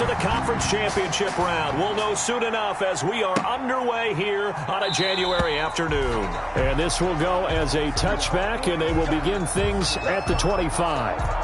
to the conference championship round. We'll know soon enough as we are underway here on a January afternoon. And this will go as a touchback, and they will begin things at the 25.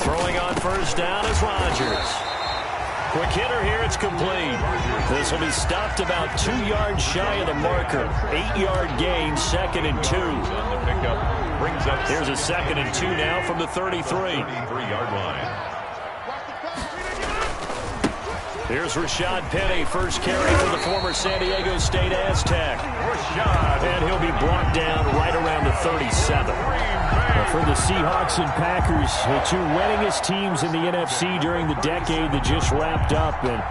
Throwing on first down is Rodgers. Quick hitter here, it's complete. This will be stopped about 2 yards shy of the marker. 8-yard gain, 2nd and 2. Here's a 2nd and 2 now from the 33-yard line. Here's Rashad Penny, first carry for the former San Diego State Aztec. And he'll be brought down right around the 37. For the Seahawks and Packers, the two winningest teams in the NFC during the decade that just wrapped up. And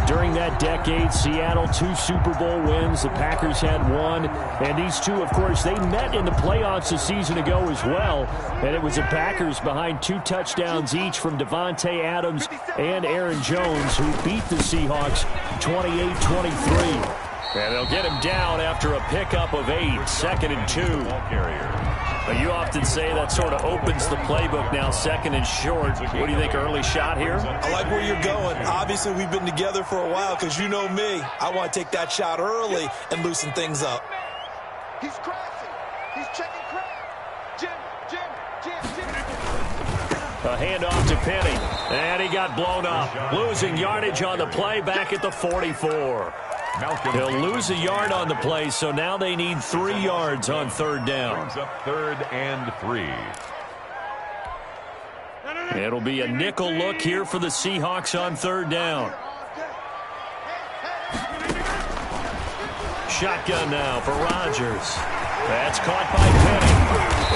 during that decade, Seattle 2 Super Bowl wins. The Packers had 1. And these two, of course, they met in the playoffs a season ago as well. And it was the Packers behind 2 touchdowns each from Devontae Adams and Aaron Jones, who beat the Seahawks 28-23. And they'll get him down after a pickup of 8, 2nd and 2. But you often say that sort of opens the playbook now, 2nd and short. What do you think, early shot here? I like where you're going. Obviously, we've been together for a while because you know me. I want to take that shot early and loosen things up. He's crashing. He's checking crash. Jim. A handoff to Penny. And he got blown up. Losing yardage on the play back at the 44. He'll lose a yard on the play, so now they need 3 yards on 3rd down. Brings up 3rd and 3. It'll be a nickel look here for the Seahawks on 3rd down. Shotgun now for Rodgers. That's caught by Penny.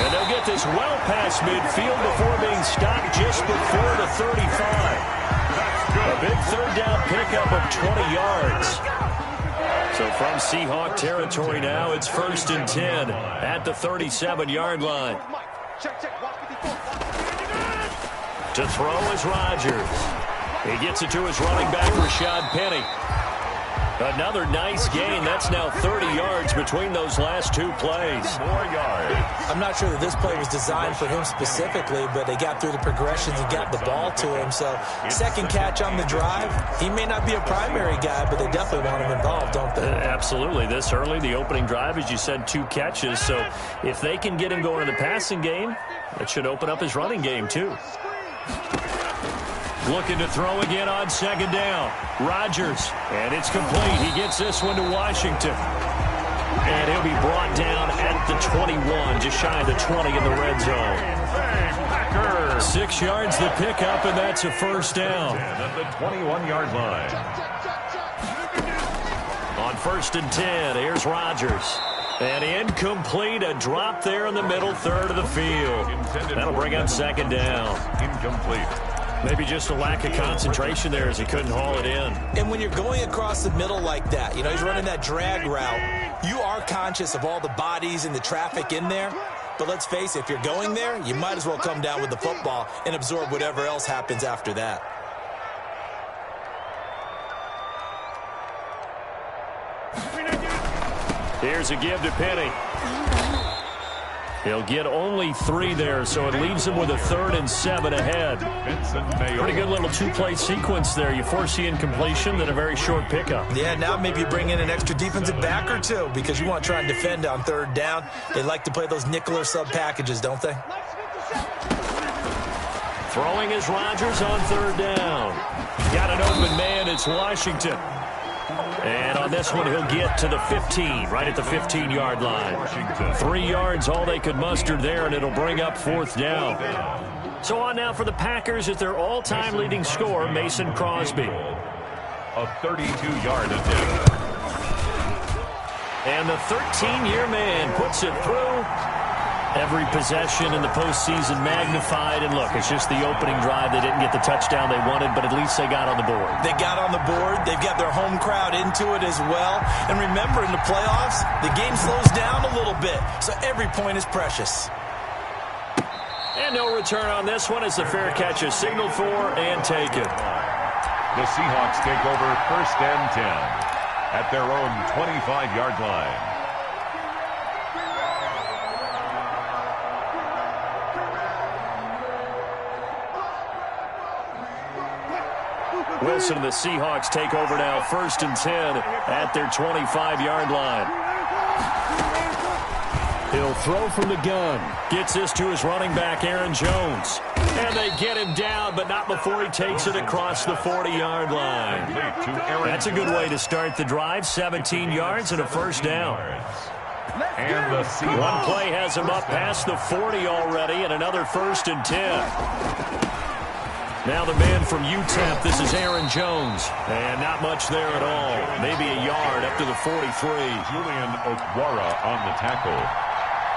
And they'll get this well past midfield before being stopped just before the 35. A big 3rd down pickup of 20 yards. So from Seahawk territory now, it's 1st and 10 at the 37-yard line. To throw is Rodgers. He gets it to his running back, Rashad Penny. Another nice gain. That's now 30 yards between those last 2 plays. 4 yards. I'm not sure that this play was designed for him specifically, but they got through the progressions and got the ball to him. So 2nd catch on the drive. He may not be a primary guy, but they definitely want him involved, don't they? Absolutely. This early, the opening drive, as you said, 2 catches. So if they can get him going in the passing game, that should open up his running game too. Looking to throw again on 2nd down. Rodgers, and it's complete. He gets this one to Washington. And he'll be brought down at the 21, just shy of the 20 in the red zone. 6 yards the pickup, and that's a 1st down. At the 21-yard line. On 1st and 10, here's Rodgers. And incomplete, a drop there in the middle 3rd of the field. That'll bring up 2nd down. Incomplete. Maybe just a lack of concentration there as he couldn't haul it in. And when you're going across the middle like that, you know, he's running that drag route, you are conscious of all the bodies and the traffic in there. But let's face it, if you're going there, you might as well come down with the football and absorb whatever else happens after that. Here's a give to Penny. He'll get only 3 there, so it leaves him with a 3rd and 7 ahead. Pretty good little 2-play sequence there. You force the incompletion, then a very short pickup. Yeah, now maybe you bring in an extra defensive back or 2 because you want to try and defend on 3rd down. They like to play those nickel or sub packages, don't they? Throwing is Rodgers on 3rd down. Got an open man. It's Washington. And on this one, he'll get to the 15, right at the 15-yard line. 3 yards, all they could muster there, and it'll bring up 4th down. So on now for the Packers at their all-time leading scorer, Mason Crosby. A 32-yard attempt. And the 13-year man puts it through. Every possession in the postseason magnified. And look, it's just the opening drive. They didn't get the touchdown they wanted, but at least they got on the board. They got on the board. They've got their home crowd into it as well. And remember, in the playoffs, the game slows down a little bit. So every point is precious. And no return on this one as the fair catch is signaled for and taken. The Seahawks take over 1st and 10 at their own 25-yard line. Wilson and the Seahawks take over now 1st and 10 at their 25-yard line. He'll throw from the gun. Gets this to his running back, Aaron Jones. And they get him down, but not before he takes it across the 40-yard line. That's a good way to start the drive. 17 yards and a first down. And the Seahawks. One play has him up past the 40 already, and another 1st and 10. Now the man from UTEP, this is Aaron Jones. And not much there at all. Maybe a yard up to the 43. Julian Okwara on the tackle.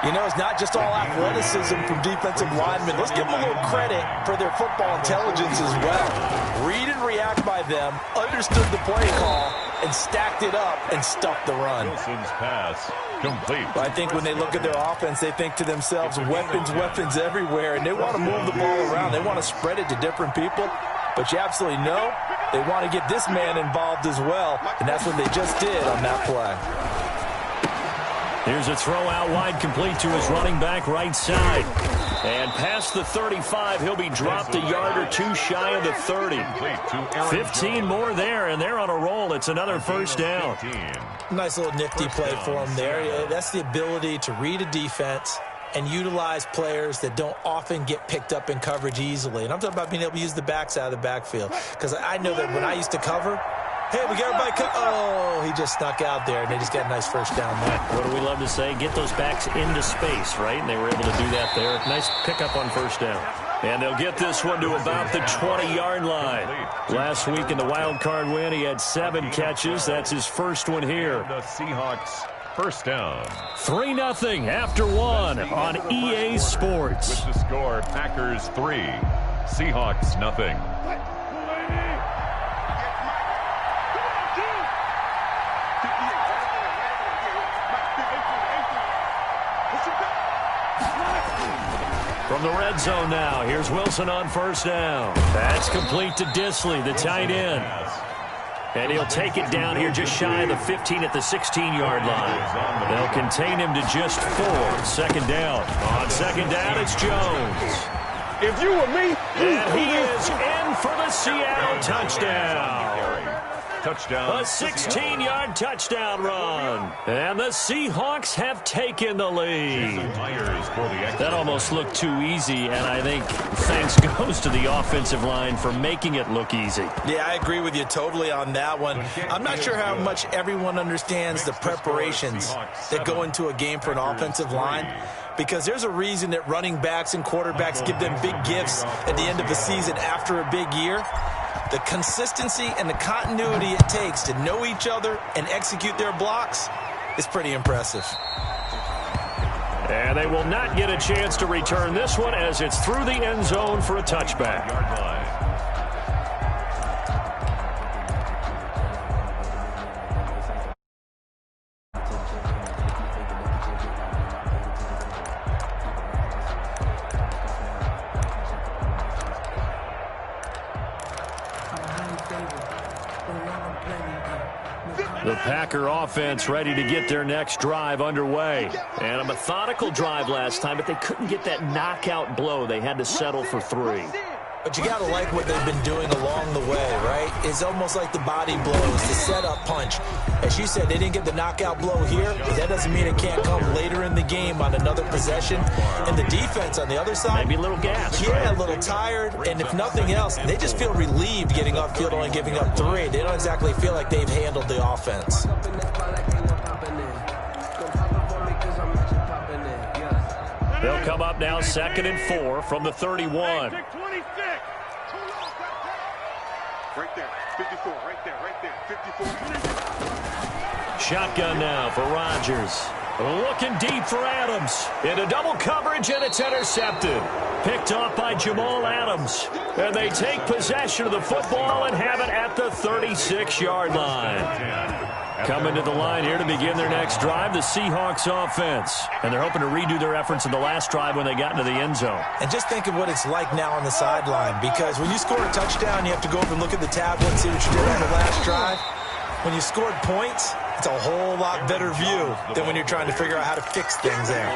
You know, it's not just all athleticism from defensive linemen. Let's give them a little credit for their football intelligence as well. Read and react by them, understood the play call, and stacked it up and stuffed the run. Wilson's pass complete. I think when they look at their offense, they think to themselves, weapons, weapons everywhere, and they want to move the ball around. They want to spread it to different people, but you absolutely know they want to get this man involved as well, and that's what they just did on that play. Here's a throw out wide, complete to his running back right side. And past the 35, he'll be dropped a yard or two shy of the 30. 15 more there, and they're on a roll. It's another first down. Nice little nifty play for him there. That's the ability to read a defense and utilize players that don't often get picked up in coverage easily. And I'm talking about being able to use the backs out of the backfield. Because I know that when I used to cover, hey, we got everybody oh, he just snuck out there, and they just got a nice first down there. What do we love to say? Get those backs into space, right? And they were able to do that there. Nice pickup on first down. And they'll get this one to about the 20-yard line. Last week in the wild card win, he had 7 catches. That's his first one here. The Seahawks first down. 3-0 after 1 on EA Sports. With the score, Packers 3, Seahawks nothing. From the red zone now, here's Wilson on first down. That's complete to Disley, the tight end. And he'll take it down here just shy of the 15 at the 16-yard line. They'll contain him to just 4. Second down. On second down, it's Jones. If you were me, and he is in for the Seattle touchdown. Touchdown. A 16-yard touchdown run. And the Seahawks have taken the lead. That almost looked too easy, and I think thanks goes to the offensive line for making it look easy. Yeah, I agree with you totally on that one. I'm not sure how much everyone understands the preparations that go into a game for an offensive line, because there's a reason that running backs and quarterbacks give them big gifts at the end of the season after a big year. The consistency and the continuity it takes to know each other and execute their blocks is pretty impressive. And they will not get a chance to return this one as it's through the end zone for a touchback. The Packer offense ready to get their next drive underway. And a methodical drive last time, but they couldn't get that knockout blow. They had to settle for 3. But you got to like what they've been doing along the way, right? It's almost like the body blows, the setup punch. As you said, they didn't get the knockout blow here, but that doesn't mean it can't come later in the game on another possession. And the defense on the other side, maybe a little gas. Yeah, right? A little tired. And if nothing else, they just feel relieved getting upfield, only giving up 3. They don't exactly feel like they've handled the offense. They'll come up now 2nd and 4 from the 31. Right there, 54, right there, 54. Shotgun now for Rodgers. Looking deep for Adams. Into double coverage, and it's intercepted. Picked off by Jamal Adams. And they take possession of the football and have it at the 36-yard line. Coming to the line here to begin their next drive, the Seahawks offense. And they're hoping to redo their efforts in the last drive when they got into the end zone. And just think of what it's like now on the sideline, because when you score a touchdown, you have to go over and look at the tablet and see what you did on the last drive. When you scored points, it's a whole lot better view than when you're trying to figure out how to fix things there.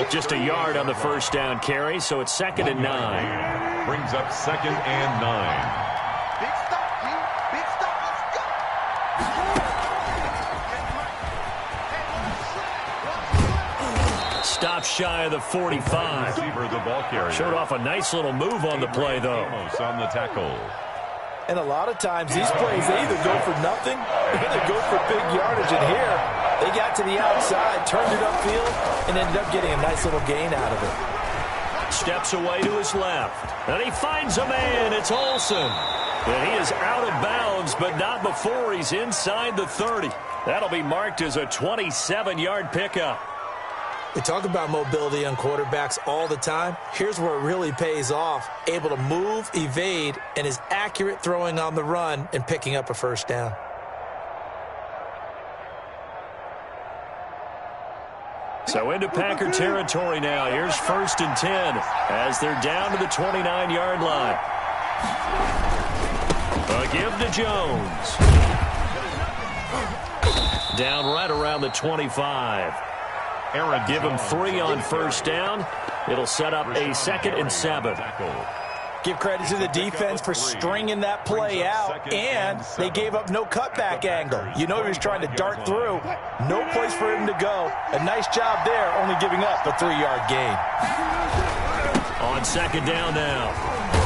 Just a yard on the first down carry, so it's 2nd and 9. Brings up 2nd and 9. Big stop, Q. Big stop. Let's go. Stop shy of the 45. Receiver, the ball carrier. Showed off a nice little move on the play, though. On the tackle. And a lot of times these plays, they either go for nothing or they go for big yardage. And here, they got to the outside, turned it upfield, and ended up getting a nice little gain out of it. Steps away to his left. And he finds a man. It's Olsen. And he is out of bounds, but not before he's inside the 30. That'll be marked as a 27-yard pickup. We talk about mobility on quarterbacks all the time. Here's where it really pays off. Able to move, evade, and is accurate throwing on the run and picking up a first down. So into Packer territory now. Here's 1st and 10 as they're down to the 29-yard line. A give to Jones. Down right around the 25. Aaron Give him 3 on first down. It'll set up a 2nd and 7. Give credit to the defense for stringing that play out, and they gave up no cutback angle. You know he was trying to dart through. No place for him to go. A nice job there, only giving up a 3-yard gain. On 2nd down now,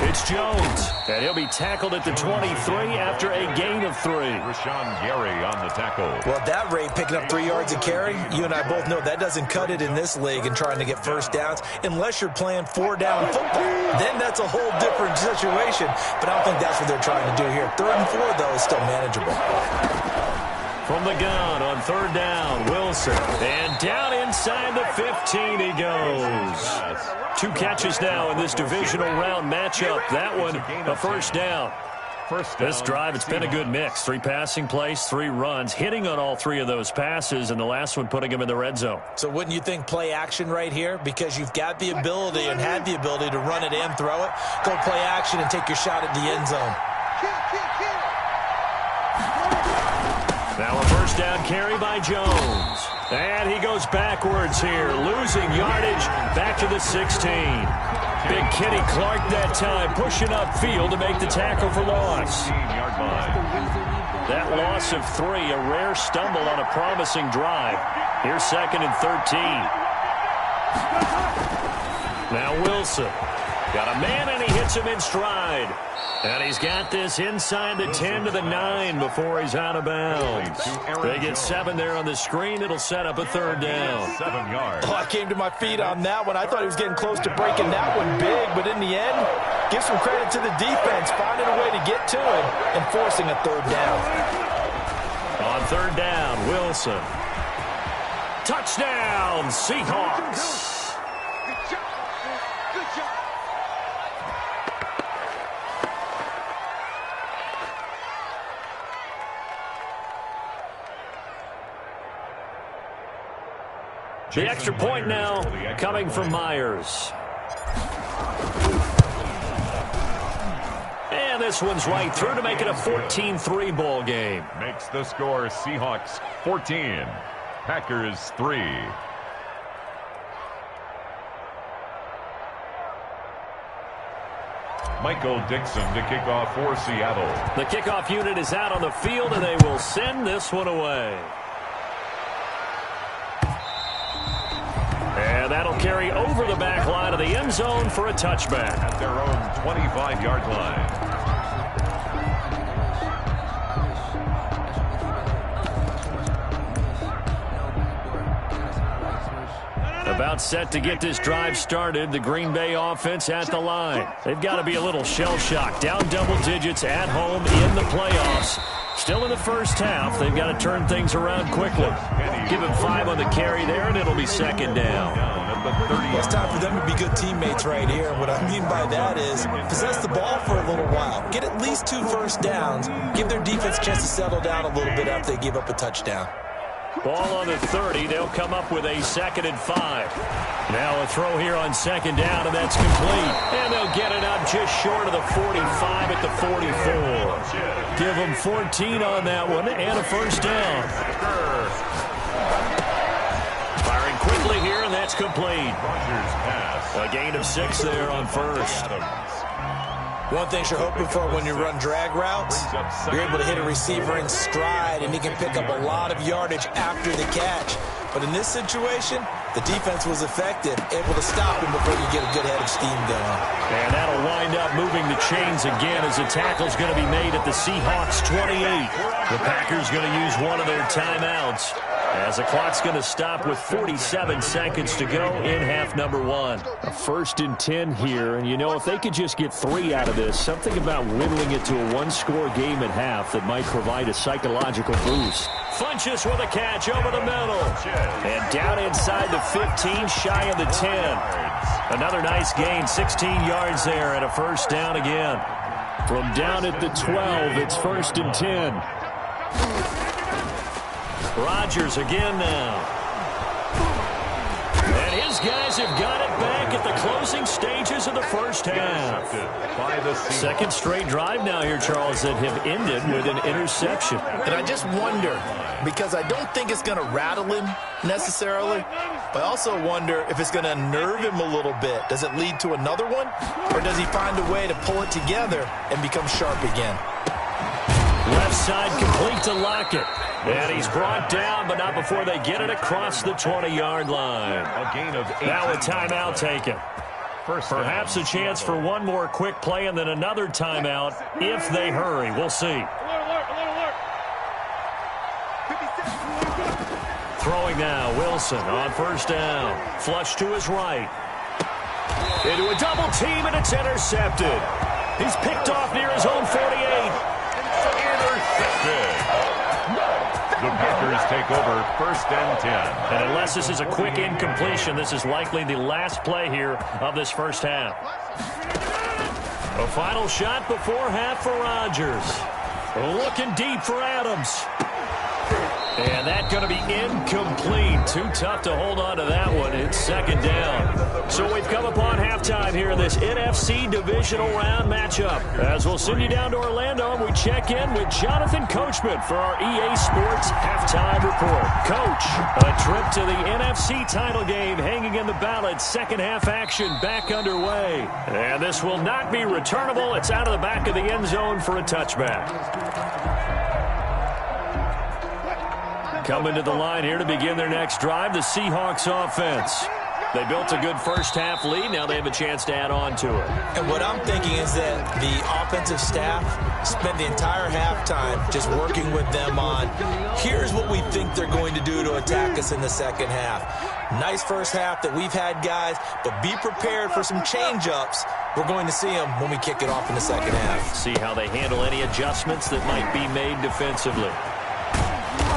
it's Jones, and he'll be tackled at the 23 after a gain of 3. Rashawn Gary on the tackle. Well, at that rate, picking up 3 yards a carry, you and I both know that doesn't cut it in this league and trying to get first downs unless you're playing 4-down football. Then that's a whole different situation, but I don't think that's what they're trying to do here. 3rd and 4, though, is still manageable. From the gun on 3rd down, Wilson. And down inside the 15 he goes. 2 catches now in this divisional round matchup. That one, a first down. This drive, it's been a good mix. 3 passing plays, 3 runs, hitting on all 3 of those passes, and the last one putting him in the red zone. So wouldn't you think play action right here? Because you've got the ability and had the ability to run it and throw it. Go play action and take your shot at the end zone. Now a first down carry by Jones. And he goes backwards here, losing yardage back to the 16. Big Kenny Clark that time, pushing upfield to make the tackle for loss. That loss of 3, a rare stumble on a promising drive. Here's 2nd and 13. Now Wilson. Got a man, and he hits him in stride. And he's got this inside the 10 to the 9 before he's out of bounds. They get 7 there on the screen. It'll set up a 3rd down. 7 yards. Oh, I came to my feet on that one. I thought he was getting close to breaking that one big, but in the end, give some credit to the defense, finding a way to get to it and forcing a 3rd down. On 3rd down, Wilson. Touchdown, Seahawks. Good job, Austin. Good job. The extra point now coming from Myers. And this one's right through to make it a 14-3 ball game. Makes the score Seahawks 14, Packers 3. Michael Dixon to kick off for Seattle. The kickoff unit is out on the field, and they will send this one away. And that'll carry over the back line of the end zone for a touchback. At their own 25-yard line. About set to get this drive started. The Green Bay offense at the line. They've got to be a little shell-shocked. Down double digits at home in the playoffs. Still in the first half. They've got to turn things around quickly. Give him 5 on the carry there, and it'll be second down. It's time for them to be good teammates right here. What I mean by that is possess the ball for a little while. Get at least 2 first downs. Give their defense a chance to settle down a little bit after they give up a touchdown. Ball on the 30. They'll come up with a 2nd and 5. Now a throw here on 2nd down, and that's complete. And they'll get it up just short of the 45 at the 44. Give them 14 on that one and a first down. Firing quickly here, and that's complete. A gain of 6 there on first. One thing you're hoping for when you run drag routes, you're able to hit a receiver in stride, and he can pick up a lot of yardage after the catch. But in this situation, the defense was effective, able to stop him before you get a good head of steam going. And that'll wind up moving the chains again as the tackle's going to be made at the Seahawks 28. The Packers going to use one of their timeouts as the clock's going to stop with 47 seconds to go in half number 1. A 1st and 10 here, and you know, if they could just get 3 out of this, something about whittling it to a 1-score game at half that might provide a psychological boost. Funches with a catch over the middle. And down inside the 15, shy of the 10. Another nice gain, 16 yards there, and a first down again. From down at the 12, it's 1st and 10. Rodgers again now. And his guys have got it back at the closing stages of the first half. 2nd straight drive now here, Charles, that have ended with an interception. And I just wonder, because I don't think it's going to rattle him necessarily, but I also wonder if it's going to unnerve him a little bit. Does it lead to another one? Or does he find a way to pull it together and become sharp again? Left side complete to Lockett. And he's brought down, but not before they get it across the 20-yard line. A gain of 8. Now a timeout taken. Perhaps a chance for one more quick play and then another timeout if they hurry. We'll see. Throwing now, Wilson on first down. Flush to his right. Into a double team, and it's intercepted. He's picked off near his own 48. Intercepted. The Packers take over 1st and 10. And unless this is a quick incompletion, this is likely the last play here of this first half. A final shot before half for Rodgers. Looking deep for Adams. And that's going to be incomplete. Too tough to hold on to that one. It's 2nd down. So we've come upon halftime here in this NFC divisional round matchup. As we'll send you down to Orlando, and we check in with Jonathan Coachman for our EA Sports halftime report. Coach, a trip to the NFC title game hanging in the balance. 2nd half action back underway. And this will not be returnable. It's out of the back of the end zone for a touchback. Coming to the line here to begin their next drive, the Seahawks offense. They built a good first half lead. Now they have a chance to add on to it. And what I'm thinking is that the offensive staff spent the entire halftime just working with them on, here's what we think they're going to do to attack us in the 2nd half. Nice first half that we've had, guys, but be prepared for some change-ups. We're going to see them when we kick it off in the 2nd half. See how they handle any adjustments that might be made defensively.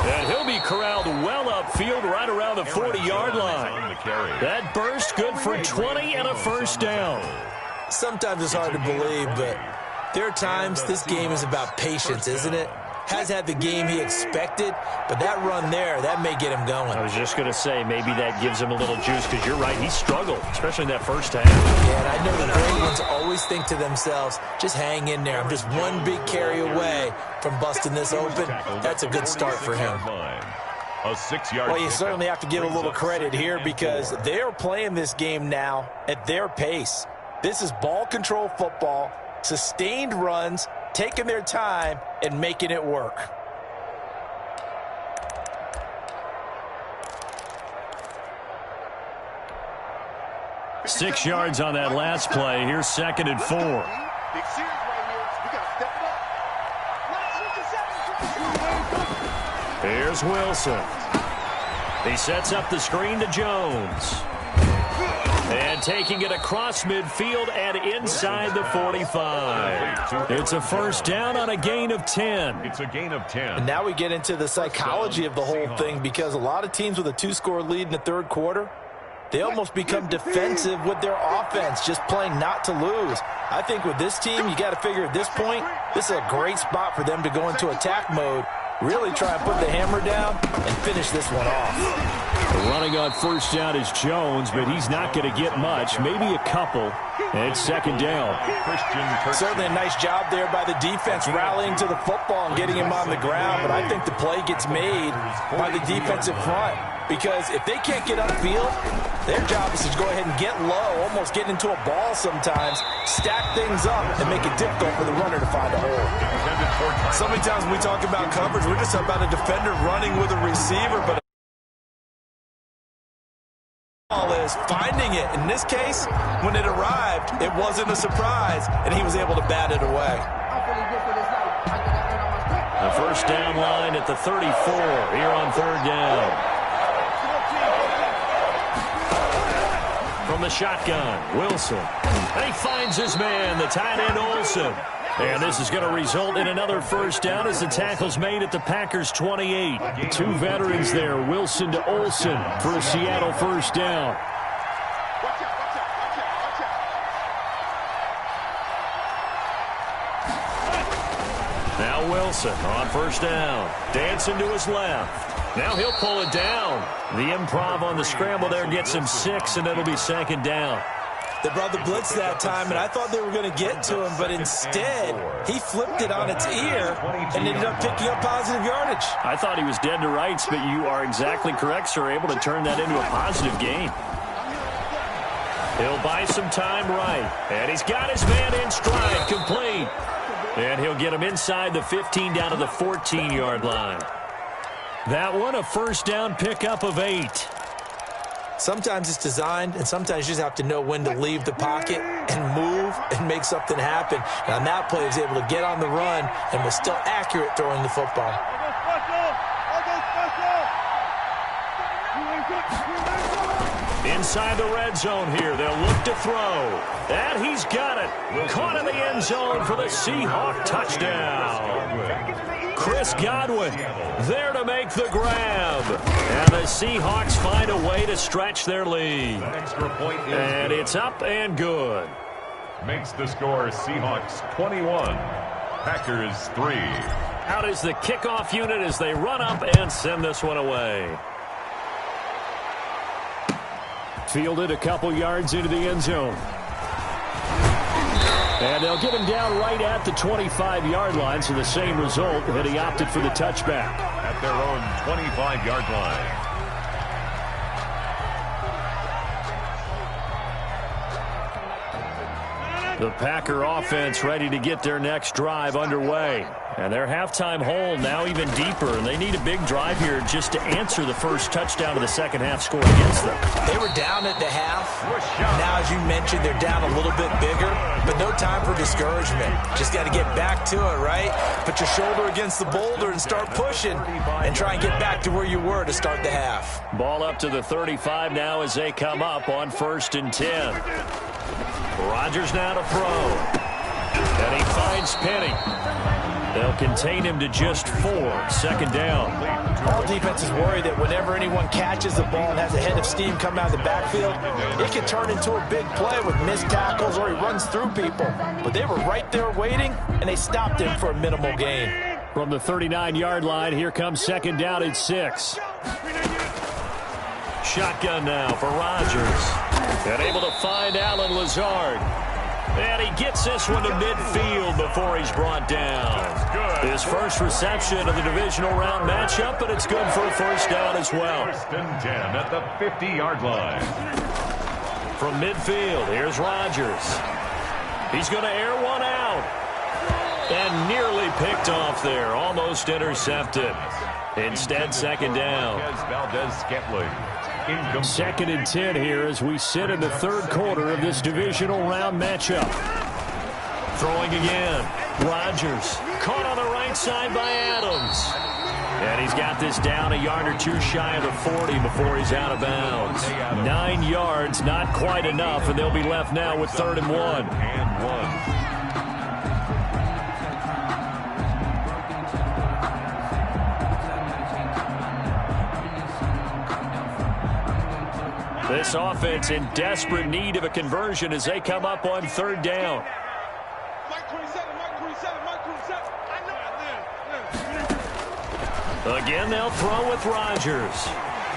And he'll be corralled well upfield right around the 40-yard line. That burst good for 20 and a first down. Sometimes it's hard to believe, but there are times this game is about patience, isn't it? Has had the game he expected, but that run there, that may get him going. I was just going to say, maybe that gives him a little juice, because you're right, he struggled, especially in that first half. Yeah, and I know the great ones always think to themselves, just hang in there. I'm just one big carry away from busting this open. That's a good start for him. A 6-yard. Well, you certainly have to give a little credit here because they're playing this game now at their pace. This is ball control football, sustained runs, taking their time and making it work. Six yards on that last play. Here's 2nd and 4. Big series right here. We got to step it up. Here's Wilson. He sets up the screen to Jones. And taking it across midfield and inside the 45. It's a first down on a gain of 10. It's a gain of 10. And now we get into the psychology of the whole thing, because a lot of teams with a 2-score lead in the third quarter, they almost become defensive with their offense, just playing not to lose. I think with this team, you got to figure at this point, this is a great spot for them to go into attack mode, really try and put the hammer down and finish this one off. Running on first down is Jones, but he's not going to get much, maybe a couple. And it's second down. Certainly a nice job there by the defense, rallying to the football and getting him on the ground, but I think the play gets made by the defensive front, because if they can't get upfield, their job is to go ahead and get low, almost get into a ball sometimes, stack things up, and make it difficult for the runner to find a hole. So many times when we talk about coverage, we're just about a defender running with a receiver, but is finding it. In this case, when it arrived, it wasn't a surprise, and he was able to bat it away. The first down line at the 34 here on third down. From the shotgun, Wilson. And he finds his man, the tight end Olsen. And this is going to result in another first down as the tackle's made at the Packers' 28. Two veterans there, Wilson to Olsen for a Seattle first down. Now Wilson on first down. Dancing to his left. Now he'll pull it down. The improv on the scramble there gets him 6, and it'll be second down. They brought the blitz that time, and I thought they were going to get to him, but instead, he flipped it on its ear and ended up picking up positive yardage. I thought he was dead to rights, but you are exactly correct, sir, able to turn that into a positive gain. He'll buy some time right, and he's got his man in stride, complete. And he'll get him inside the 15 down to the 14-yard line. That one, a first down pickup of 8. Sometimes it's designed, and sometimes you just have to know when to leave the pocket and move and make something happen. And on that play, he was able to get on the run and was still accurate throwing the football. Inside the red zone here, they'll look to throw. And he's got it. Caught in the end zone for the Seahawk touchdown. Chris Godwin there to make the grab. And the Seahawks find a way to stretch their lead. And it's up and good. Makes the score Seahawks 21, Packers 3. Out is the kickoff unit as they run up and send this one away. Fielded a couple yards into the end zone. And they'll get him down right at the 25-yard line, so the same result, and he opted for the touchback. At their own 25-yard line. The Packer offense ready to get their next drive underway. And their halftime hole now even deeper, and they need a big drive here just to answer the first touchdown of the second half score against them. They were down at the half. Now, as you mentioned, they're down a little bit bigger, but no time for discouragement. Just got to get back to it, right? Put your shoulder against the boulder and start pushing and try and get back to where you were to start the half. Ball up to the 35 now as they come up on 1st and 10. Rodgers now to throw. And he finds Penny. They'll contain him to just 4. Second down. All defenses worry that whenever anyone catches the ball and has a head of steam come out of the backfield, it can turn into a big play with missed tackles or he runs through people. But they were right there waiting, and they stopped him for a minimal gain. From the 39-yard line, here comes second down at 6. Shotgun now for Rodgers. And able to find Allen Lazard. And he gets this one to midfield before he's brought down. His first reception of the divisional round matchup, but it's good for a first down as well. 1st and 10 at the 50-yard line. From midfield, here's Rodgers. He's going to air one out. And nearly picked off there, almost intercepted. Instead, second down. Valdez-Scantling. 2nd and 10 here as we sit in the third quarter of this divisional round matchup. Throwing again. Rodgers caught on the right side by Adams. And he's got this down a yard or two shy of the 40 before he's out of bounds. 9 yards, not quite enough, and they'll be left now with 3rd and 1. This offense in desperate need of a conversion as they come up on 3rd down. Again, they'll throw with Rodgers.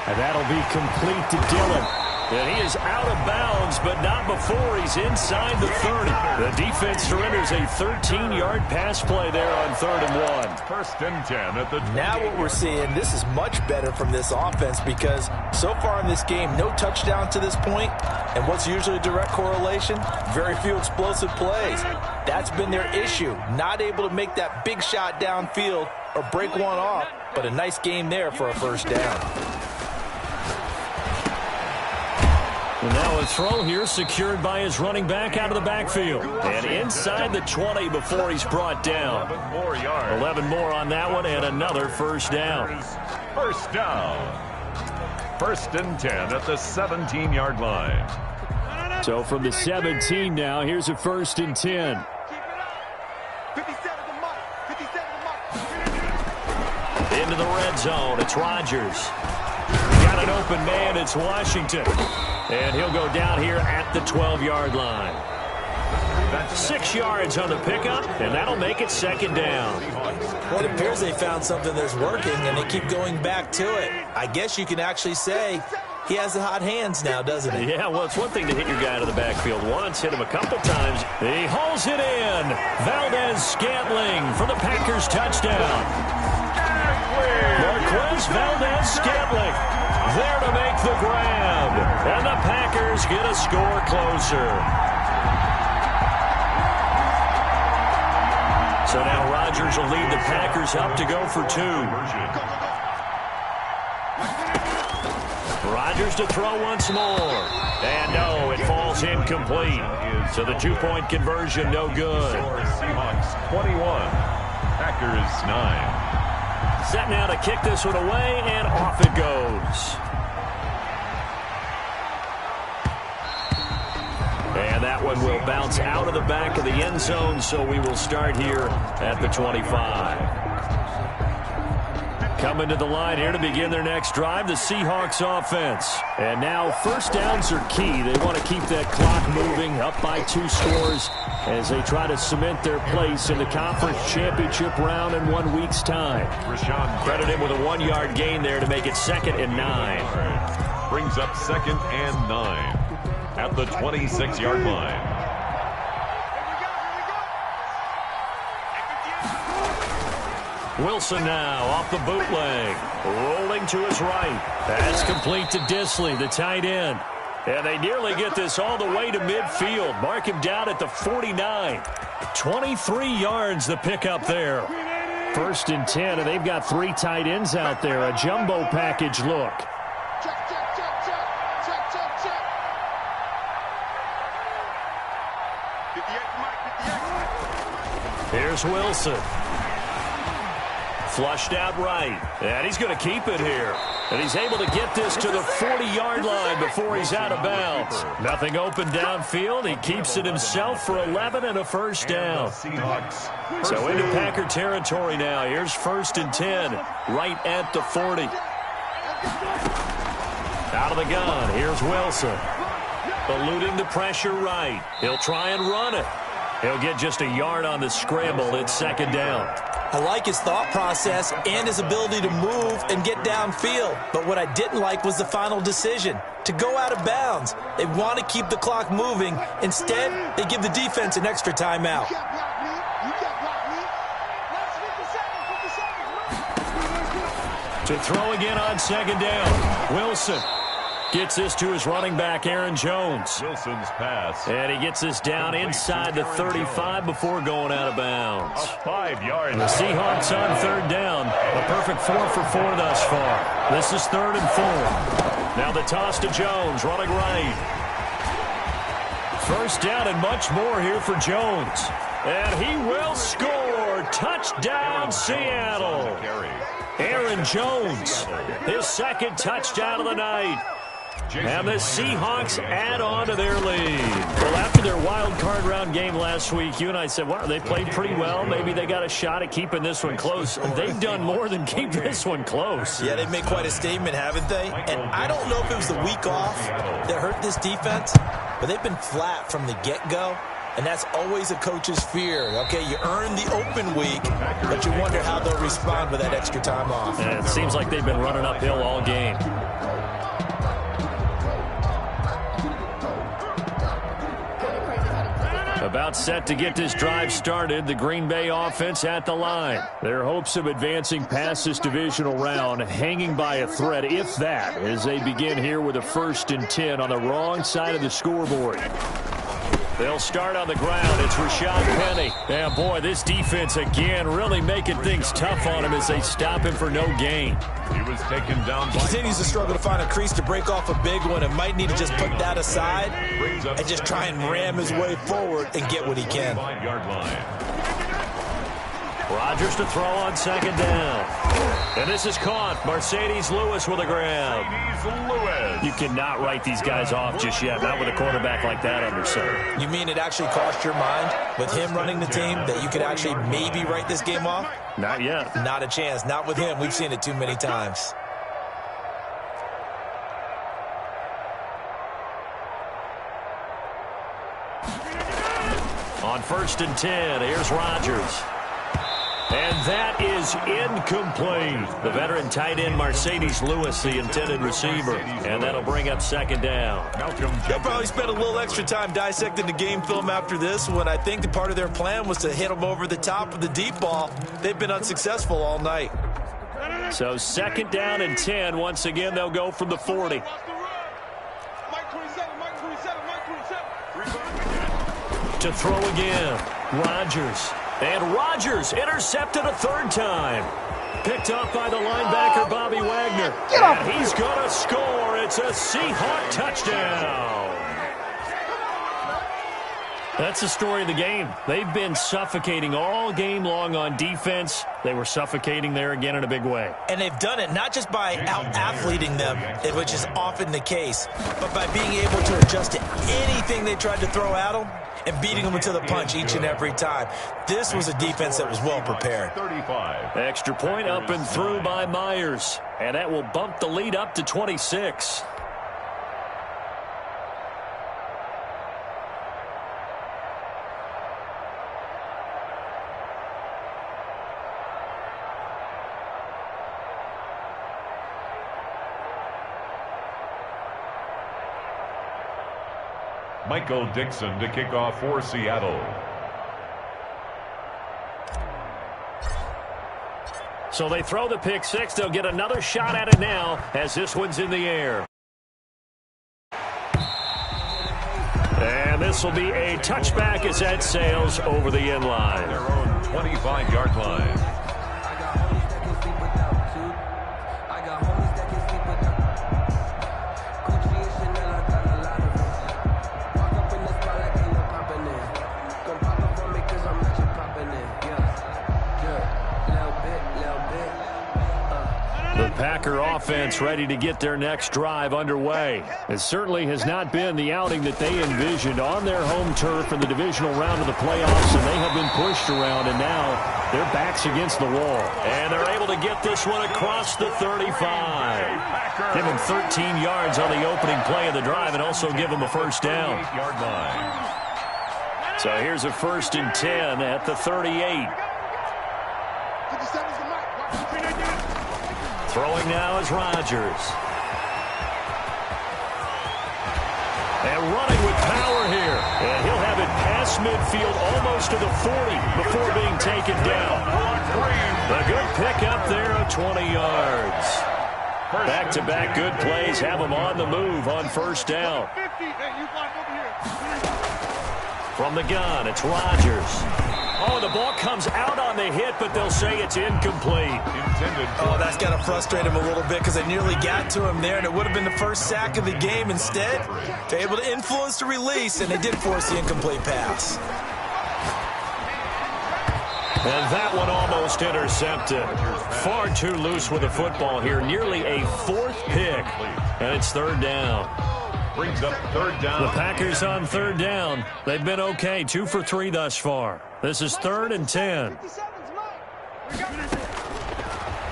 And that'll be complete to Dillon. And he is out of bounds, but not before he's inside the 30. The defense surrenders a 13-yard pass play there on 3rd and 1. 1st and 10 at the 20. Now what we're seeing, this is much better from this offense because so far in this game, no touchdown to this point. And what's usually a direct correlation? Very few explosive plays. That's been their issue. Not able to make that big shot downfield or break one off, but a nice game there for a 1st down. And now a throw here secured by his running back out of the backfield. And inside the 20 before he's brought down. 11 more yards. 11 more on that one and another 1st down. 1st down. 1st and 10 at the 17-yard line. So from the 17 now, here's a 1st and 10. 57 to mark. 57 to mark. Into the red zone. It's Rodgers. Got an open man. It's Washington. And he'll go down here at the 12-yard line. 6 yards on the pickup, and that'll make it 2nd down. Well, it appears they found something that's working, and they keep going back to it. I guess you can actually say he has the hot hands now, doesn't he? Yeah, well, it's one thing to hit your guy out of the backfield once, hit him a couple times. He hauls it in. Valdez-Scantling for the Packers touchdown. Marquez Valdez-Scantling there to make the grab. And the Packers get a score closer. So now Rodgers will lead the Packers up to go for 2. Rodgers to throw once more. And no, it falls incomplete. So the 2-point conversion no good. Seahawks 21. Packers 9. Set now to kick this one away, and off it goes. And that one will bounce out of the back of the end zone, so we will start here at the 25. Coming to the line here to begin their next drive, the Seahawks offense. And now 1st downs are key. They want to keep that clock moving, up by 2 scores as they try to cement their place in the conference championship round in 1 week's time. Credit him with a 1-yard gain there to make it 2nd and 9. Brings up 2nd and 9 at the 26-yard line. Wilson now off the bootleg. Rolling to his right. Pass complete to Disley, the tight end. And they nearly get this all the way to midfield. Mark him down at the 49. 23 yards the pickup there. 1st and 10, and they've got 3 tight ends out there. A jumbo package look. Check, check, check, check. Check, check, check. 58 Mike, 58. Here's Wilson. Flushed out right. And he's going to keep it here. And he's able to get this to the 40-yard line before he's out of bounds. Nothing open downfield. He keeps it himself for 11 and a 1st down. So into Packer territory now. Here's 1st and 10 right at the 40. Out of the gun. Here's Wilson. Eluding the pressure right. He'll try and run it. He'll get just a yard on the scramble. It's 2nd down. I like his thought process and his ability to move and get downfield. But what I didn't like was the final decision, to go out of bounds. They want to keep the clock moving. Instead, they give the defense an extra timeout. You can't block me. You can't block me. Last 50 seconds. 50 seconds. To throw again on 2nd down. Wilson gets this to his running back, Aaron Jones. Wilson's pass. And he gets this down inside the 35 before going out of bounds. 5 yards. The Seahawks on 3rd down. A perfect 4 for 4 thus far. This is 3rd and 4. Now the toss to Jones, running right. 1st down and much more here for Jones. And he will score. touchdown, Seattle. Aaron Jones, his second touchdown of the night. And the Seahawks add on to their lead. Well, after their wild card round game last week, you and I said, wow, they played pretty well. Maybe they got a shot at keeping this one close. They've done more than keep this one close. Yeah, they've made quite a statement, haven't they? And I don't know if it was the week off that hurt this defense, but they've been flat from the get-go. And that's always a coach's fear. Okay, you earn the open week, but you wonder how they'll respond with that extra time off. And it seems like they've been running uphill all game. About set to get this drive started, the Green Bay offense at the line. Their hopes of advancing past this divisional round hanging by a thread, if that, as they begin here with a 1st and 10 on the wrong side of the scoreboard. They'll start on the ground. It's Rashad Penny. Yeah, boy, this defense again really making things tough on him as they stop him for no gain. He was taken down. He continues to struggle to find a crease to break off a big one and might need to just put that aside and just try and ram his way forward and get what he can. 5-yard line. Rodgers to throw on 2nd down. And this is caught. Mercedes Lewis with a grab. You cannot write these guys off just yet, not with a quarterback like that under center. You mean it actually crossed your mind with him running the team that you could actually maybe write this game off? Not yet. Not a chance. Not with him. We've seen it too many times. On 1st and 10, here's Rodgers. And that is incomplete. The veteran tight end Mercedes Lewis, the intended receiver. And that'll bring up 2nd down. They'll probably spend a little extra time dissecting the game film after this one. I think the part of their plan was to hit them over the top of the deep ball. They've been unsuccessful all night. So 2nd down and 10. Once again, they'll go from the 40. To throw again. Rodgers. And Rodgers intercepted a 3rd time. Picked up by the linebacker, Bobby Wagner. And he's going to score. It's a Seahawk touchdown. That's the story of the game. They've been suffocating all game long on defense. They were suffocating there again in a big way. And they've done it not just by out-athleting them, which is often the case, but by being able to adjust to anything they tried to throw at them and beating them to the punch each and every time. This was a defense that was well prepared. 35. Extra point up and through by Myers. And that will bump the lead up to 26. Michael Dixon to kick off for Seattle. So they throw the pick 6. They'll get another shot at it now as this one's in the air. And this will be a touchback as that sails over the end line. Their own 25-yard line. Packer offense ready to get their next drive underway. It certainly has not been the outing that they envisioned on their home turf in the divisional round of the playoffs, and they have been pushed around, and now their backs against the wall. And they're able to get this one across the 35. Give them 13 yards on the opening play of the drive and also give them a 1st down. So here's a 1st and 10 at the 38. Throwing now is Rodgers. And running with power here. And he'll have it past midfield almost to the 40 before being taken down. A good pickup there of 20 yards. Back-to-back good plays have them on the move on 1st down. From the gun, it's Rodgers. Oh, the ball comes out on the hit, but they'll say it's incomplete. Oh, that's got to frustrate him a little bit because they nearly got to him there, and it would have been the first sack of the game. Instead, they're able to influence the release, and they did force the incomplete pass. And that one almost intercepted. Far too loose with the football here. Nearly a fourth pick. And it's third down. Brings up third down. The Packers on third down. They've been okay. 2 for 3 thus far. This is 3rd and 10.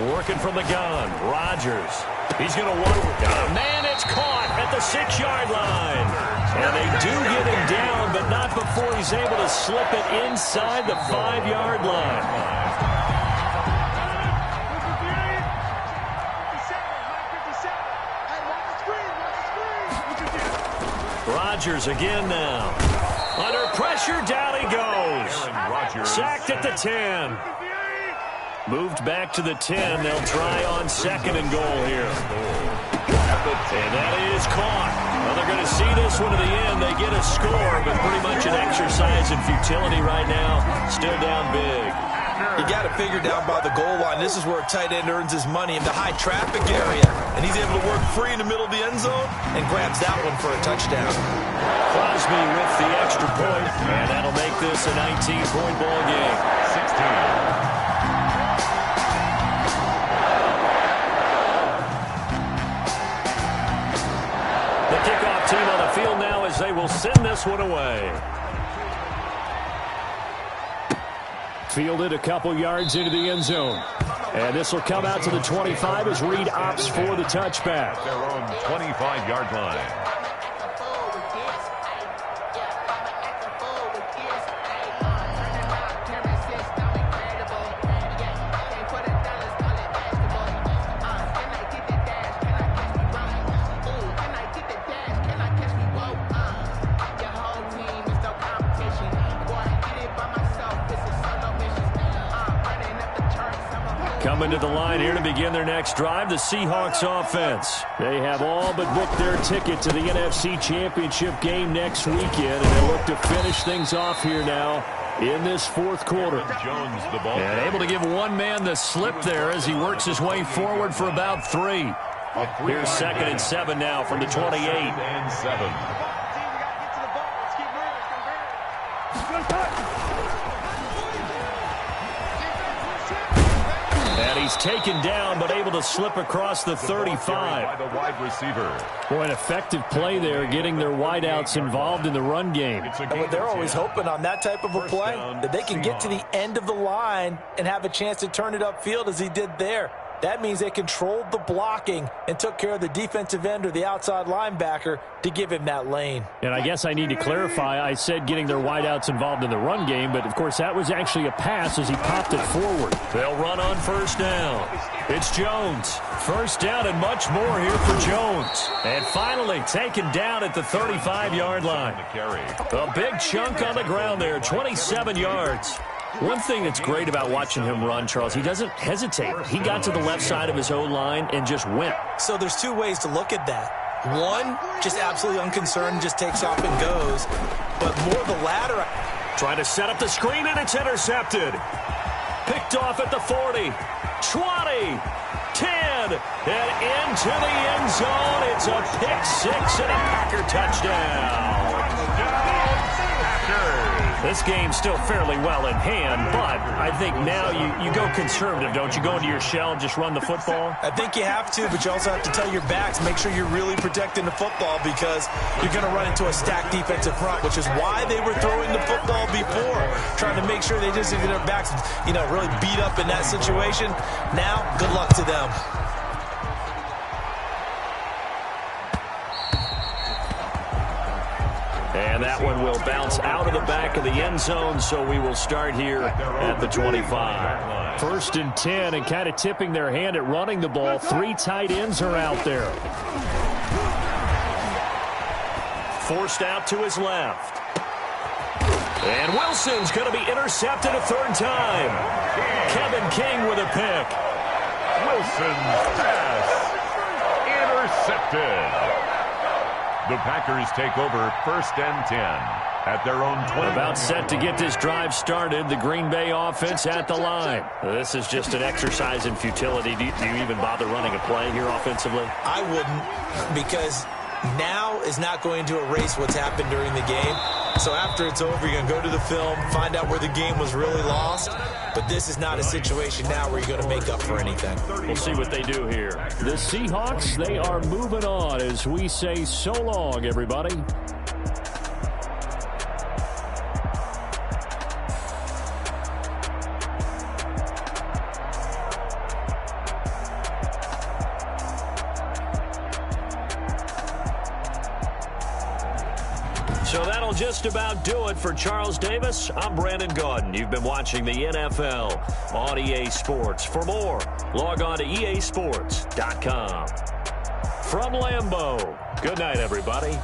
Working from the gun. Rodgers. He's going to work. Man, it's caught at the 6-yard line. And they do get him down, but not before he's able to slip it inside the 5-yard line. Rodgers again now. Under pressure, down he goes. Sacked at the 10. Moved back to the 10. They'll try on 2nd and goal here. And that is caught. Well, they're going to see this one to the end. They get a score, but pretty much an exercise in futility right now. Still down big. You got to figure down by the goal line. This is where a tight end earns his money in the high traffic area. And he's able to work free in the middle of the end zone and grabs that one for a touchdown. Crosby with the extra point, and that'll make this a 19-point ball game. 16. Kickoff team on the field now as they will send this one away. Fielded a couple yards into the end zone. And this will come out to the 25 as Reed opts for the touchback. Their own 25-yard line. Coming to the line here to begin their next drive, the Seahawks offense. They have all but booked their ticket to the NFC Championship game next weekend, and they look to finish things off here now in this 4th quarter. Jones, the ball. And able to give one man the slip there as he works his way forward for about 3. Here's 2nd and 7 now from the 28. And 7. And he's taken down, but able to slip across the 35. By the wide receiver. Boy, an effective play there, getting their wideouts involved in the run game. And they're always hoping on that type of a play, that they can get to the end of the line and have a chance to turn it upfield as he did there. That means they controlled the blocking and took care of the defensive end or the outside linebacker to give him that lane. And I guess I need to clarify, I said getting their wideouts involved in the run game, but of course that was actually a pass as he popped it forward. They'll run on 1st down. It's Jones. 1st down and much more here for Jones. And finally taken down at the 35-yard line. A big chunk on the ground there, 27 yards. One thing that's great about watching him run, Charles, he doesn't hesitate. He got to the left side of his O-line and just went. So there's 2 ways to look at that. One, just absolutely unconcerned, just takes off and goes. But more the latter. Trying to set up the screen, and it's intercepted. Picked off at the 40, 20, 10, and into the end zone. It's a pick-6 and a Packer touchdown. This game's still fairly well in hand, but I think now you go conservative, don't you? Go into your shell and just run the football? I think you have to, but you also have to tell your backs, make sure you're really protecting the football because you're going to run into a stacked defensive front, which is why they were throwing the football before, trying to make sure they just get their backs, really beat up in that situation. Now, good luck to them. And that one will bounce out of the back of the end zone, so we will start here at the 25. 1st and 10, and kind of tipping their hand at running the ball. 3 tight ends are out there. Forced out to his left. And Wilson's going to be intercepted a 3rd time. Kevin King with a pick. Wilson's pass intercepted. The Packers take over 1st and 10 at their own 20. About set to get this drive started. The Green Bay offense at the line. This is just an exercise in futility. Do you even bother running a play here offensively? I wouldn't, because now is not going to erase what's happened during the game. So after it's over, you're going to go to the film, find out where the game was really lost. But this is not a situation now where you're going to make up for anything. We'll see what they do here. The Seahawks, they are moving on as we say so long, everybody. So that'll just about do it for Charles Davis. I'm Brandon Gaudin. You've been watching the NFL on EA Sports. For more, log on to easports.com. From Lambeau, good night, everybody.